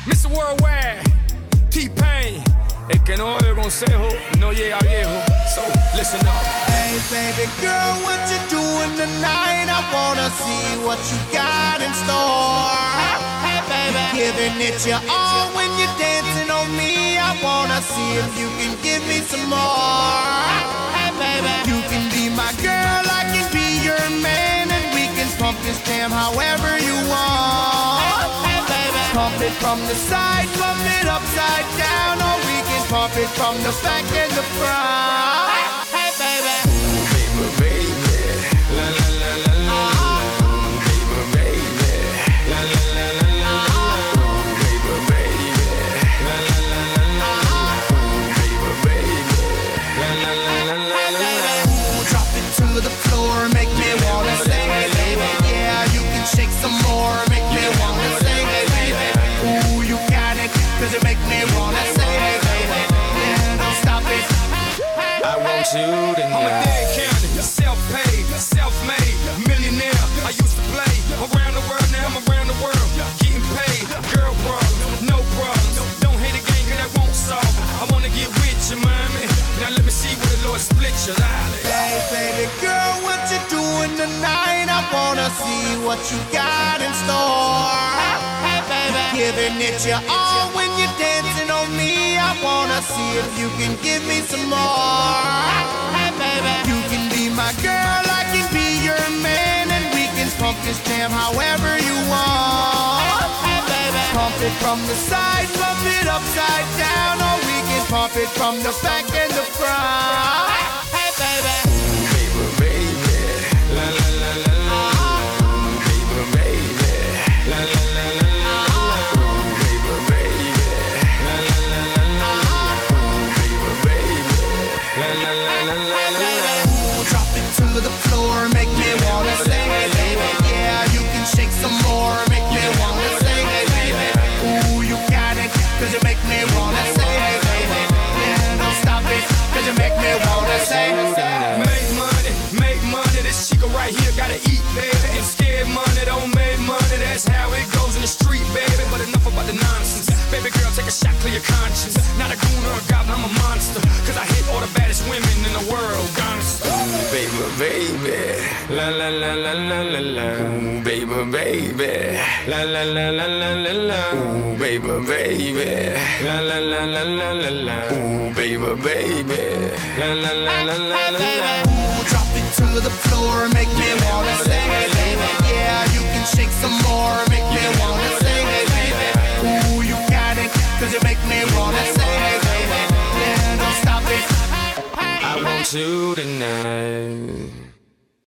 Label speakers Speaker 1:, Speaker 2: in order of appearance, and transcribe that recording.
Speaker 1: Mr. Worldwide, T-Pain. El que no oye consejo no llega viejo. So, listen up.
Speaker 2: Hey, baby girl, what you doing tonight? I wanna see what you got in store. Hey, baby, giving it your all when you're dancing on me. I wanna see if you can give me some more. Hey, baby, you can be my girl, I can be your man, and we can pump this jam however you want. Hey, baby, pump it from the side, pump it upside down, or we can pump it from the back and the front. Hey, baby.
Speaker 1: Baby, la la la la la. Baby, baby, la la la la la. Baby, baby, la la la la la. Baby, baby, la la la la la.
Speaker 2: Drop it to the floor, make me wanna say, hey, baby. Yeah, you can shake some more, make me wanna say, hey, baby. Ooh, you got it, 'cause it make me wanna say, hey, baby. Yeah, don't stop it.
Speaker 1: I want you tonight. Self-paid, self-made, millionaire. I used to play around the world, now I'm around the world, getting paid. Girl problems, no problems. Don't hate a game, 'cause that won't solve. I wanna get with you, mommy. Now let me see where the Lord split you.
Speaker 2: Hey, baby girl, what you doing tonight? I wanna see what you got in store. Hey, baby, giving it your all when you're dancing on me. I wanna see if you can give me some more. Hey, baby, you can be my girl, I can be your man, and we can pump this jam however you want. Hey, baby, pump it from the side, pump it upside down, or we can pump it from the back and the front. Hey, baby.
Speaker 1: Baby, baby, la la la la la. Baby, baby, la la la la la. Baby, baby, la la la la la. Baby, baby, la la la la la.
Speaker 2: Drop it to the floor, make me wanna say, hey, baby. Yeah, you can shake some more, make me wanna say, hey, baby. Ooh, you got it, 'cause you make me wanna say, hey, baby. Yeah, don't stop it, 'cause you make me wanna say.
Speaker 1: Make money, this chica right here gotta eat, baby. And scared money don't make money, that's how it goes in the street, baby. But enough about the nonsense. Baby girl, take a shot, clear your conscience. Not a goon or a goblin, I'm a monster. 'Cause I hit all the baddest women in the world, gangsta. Baby, baby, la la la la la la la. Ooh, baby, baby, la la la la la la la. Ooh, baby, baby, la la la la la la la. Ooh, baby, baby, la la la la la la la.
Speaker 2: Drop it to the floor, make me wanna say, hey, baby. Yeah, you can shake some more, make me wanna say, hey, baby. Ooh, you got it, 'cause you make me wanna say, hey, baby. Yeah, don't stop it.
Speaker 1: I want you tonight.